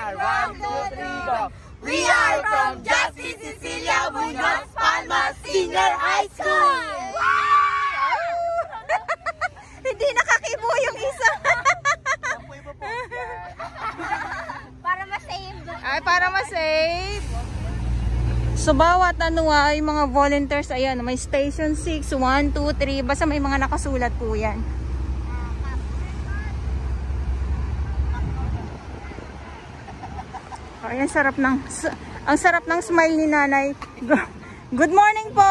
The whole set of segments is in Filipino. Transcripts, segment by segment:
are. 1, 2, 3, go. We are from Justice Cecilia Munoz Palma Senior High School. Hindi nakakibo yung isa. Para ma-save. Ay, para ma-save. So, bawat ano ay mga volunteers, ayan, may station 6, 1, 2, 3, basta may mga nakasulat po yan. Ayan, ang sarap ng smile ni nanay. Good morning po!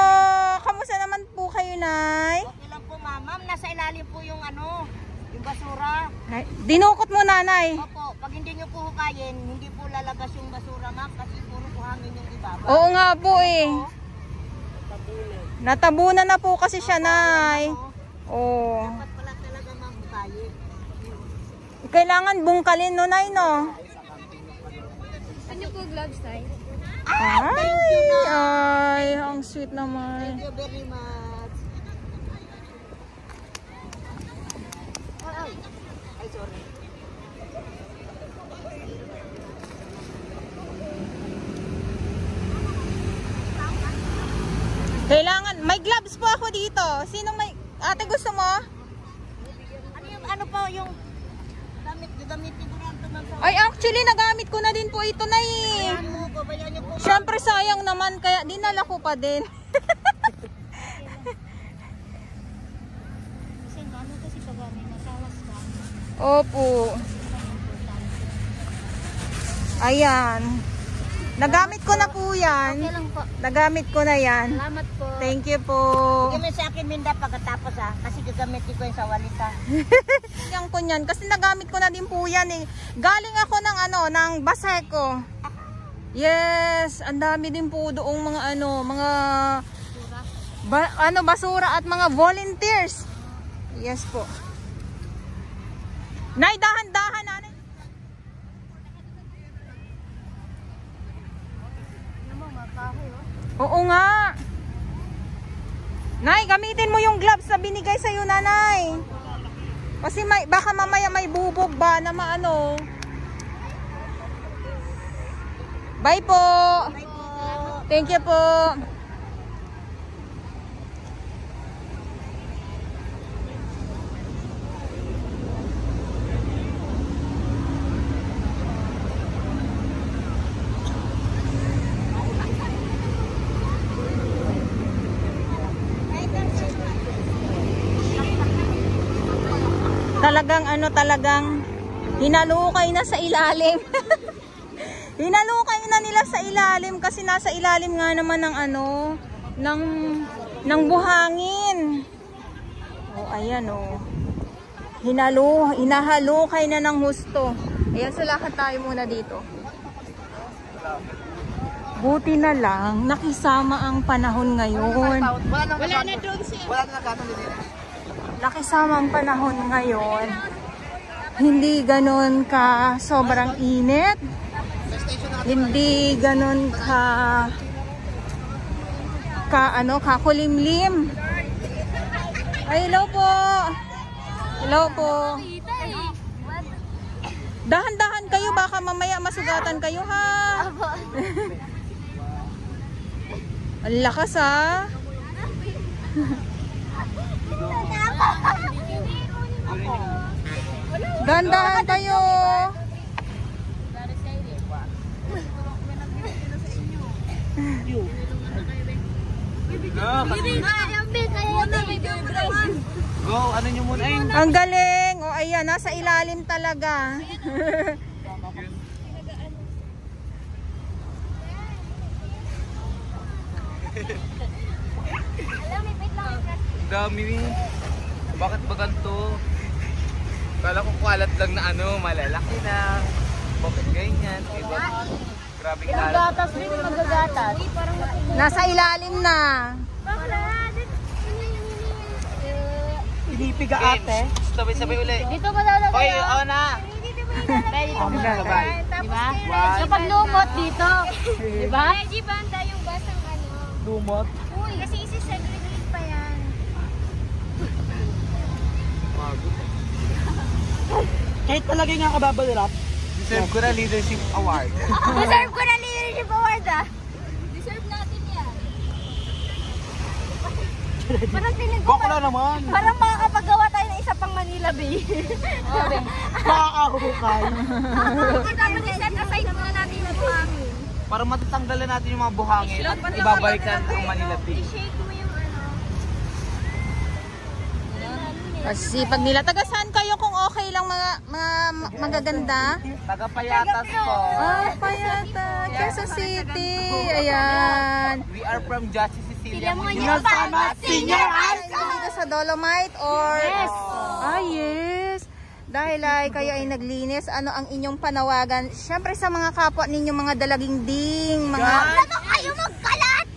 Kamusta naman po kayo, nay? Okay lang po, ma'am. Nasa ilalim po yung yung basura. Dinukot mo, nanay. Opo, pag hindi nyo po hukayin, hindi po lalabas yung basura, ma'am, kasi puro po hangin yung ibaba. Oo nga po eh. Natabunan na po kasi siya, nay. Oo. Dapat pala talaga, ma'am, hukayin. Kailangan bungkalin, no, nay, no? Ano po gloves, tay? Ay, ang sweet naman. Thank you very much. Ay, sorry. Kailangan, may gloves po ako dito. Sino may, ate gusto mo? Ano po yung gagamitin ko na ito, ma'am? Ay, actually, nagamit ko na din po ito na eh. Babayan niyo po. Siyempre, sayang naman, kaya dinala ko pa din. Kasi ano kasi pag may masawas ka. Opo. Ayan. Nagamit ko na po yan. Okay lang po. Nagamit ko na yan. Salamat po. Thank you po. Gamit sa akin, Minda, pagkatapos kasi gagamitin ko yung sa walita. Yan ko yan. Kasi nagamit ko na din po yan eh. Galing ako ng ng Baseco. Yes. Ang dami din po doong mga mga basura at mga volunteers. Yes po. Nay, dahan-dahan, nanay. Oo nga. Nay, gamitin mo yung gloves na binigay sa'yo, nanay. Kasi baka mamaya may bubog ba na maano. Bye po. Bye po. Thank you po. Talagang hinalukay na sa ilalim. Hinalukay na nila sa ilalim kasi nasa ilalim nga naman ng ng buhangin. Oh, ayan oh. Hinahalukay na ng husto. Ayan, lakad tayo muna dito. Buti na lang nakisama ang panahon ngayon. Wala na doon siya. Wala na nagkataon din. Nakisama ang panahon ngayon. Hindi ganon ka sobrang init. Hindi ganon kakulimlim. Ay, hello po. Hello po. Dahan-dahan kayo, baka mamaya masugatan kayo, ha. Ang lakas, ha. Dahan-dahan kayo. Go, ano nyo muna yun? Ang galing. O ayan, nasa ilalim talaga. Dami ni. Bakit ba ganito? Kala ko kualat lang na malalaki na. Bakit ganyan? Diba? Grabe kalat. Gatas din, magagatas. Nasa ilalim na. Pinipiga ate. Sabay-sabay uli. Dito ko lalagay. Okay, ako na. Dito ko Sabay. Diba? Kapag lumot dito. Diba? Ready banda yung basang Lumot. Uy, kasi isi-segregate pa yan. Kahit talaga nga kababal rap, Deserve ko na leadership award. Deserve ko na leadership award ah. Deserve natin yan. Parang tinig ko. Bakla naman. Parang makakapagawa tayo ng isa pang Manila Bay. Makakahukay. Dapat i-set aside muna natin yung buhangin. Para matatanggalan natin yung mga buhangin at ibabalikan ang Manila Beach. I-shake mo yung ano. Kasi pag nila, taga saan kayo kung okay lang mga magaganda? Tagapayatas po. Ah, Payata, Quezon City. Ayan. We are from Justice Cecilia Sila mga Muñoz. Senior High Dito sa Dolomite or? Yes. Ah, yes. Dahil ay kayo ay naglinis, ano ang inyong panawagan? Siyempre sa mga kapwa ninyo, mga dalaging ding, mga... Ano kayo magkalat?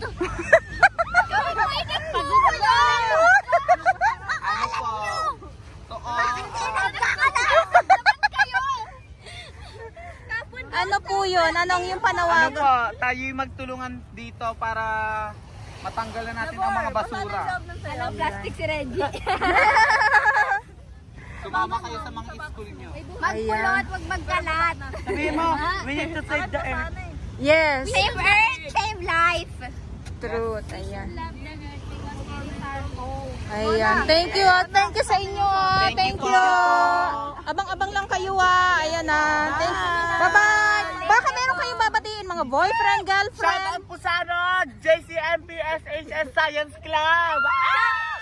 Kami po ay nagpagulong. Ano po? Bakit kayo nagkakalat? Naman kayo. Ano po yun? Anong yung Ano panawagan? po? Tayo'y magtulungan dito para matanggalan natin ang mga basura. Ano, plastic si Reggie. Sumama kayo sa mga school nyo. Magpulot, wag magkalat. Sabihin mo, we need to save the earth. Yes. Save Earth, save life. Truth. Ayan. Ayan. Thank you. Thank you sa inyo. Thank you. Abang-abang lang kayo Ayan na. Thanks. Bye-bye. Baka meron kayong babatiin mga boyfriend, girlfriend. po sa JCMPSHS Science Club!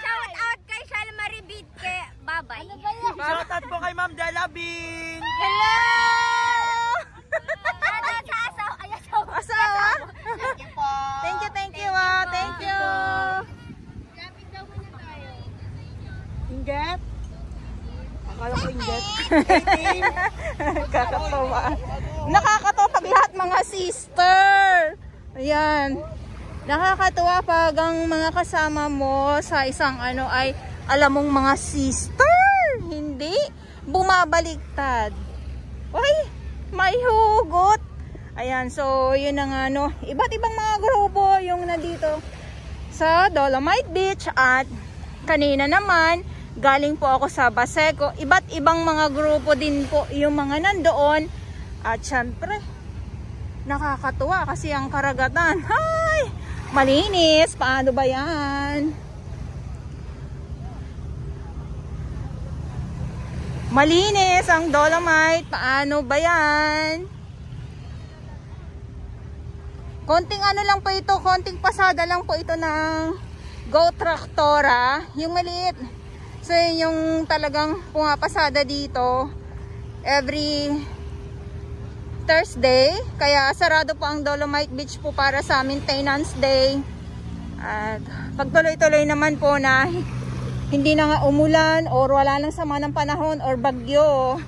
Shout out kay Shalma Ribid kay Babay. Ano ba yan? Shoutout po kay Ma'am Delabing! Hello! Shout out sa asawa. Ay, asawa. Asawa? Thank you po! Thank you. Thank you. Lapit daw muna tayo. Inget? Akala ko inget. Kakatawa. Nakakatawa pag lahat mga sister. Ayan. Nakakatuwa pag ang mga kasama mo sa isang ano ay alam mong mga sister. Hindi bumabaliktad. Uy, may hugot. Ayan, so yun ang ano, iba't ibang mga grupo yung nandito sa Dolomite Beach at kanina naman galing po ako sa Baseco. Iba't ibang mga grupo din po yung mga nandoon. At syempre, nakakatuwa kasi ang karagatan. Ay, malinis. Paano ba yan? Malinis ang Dolomite. Paano ba yan? Konting ano lang po ito. Konting pasada lang po ito ng Go Tractora. Yung maliit. So yung talagang pumapasada dito every Thursday. Kaya sarado po ang Dolomite Beach po para sa maintenance day. At pagtuloy-tuloy naman po na hindi na nga umulan or wala nang sama ng panahon or bagyo.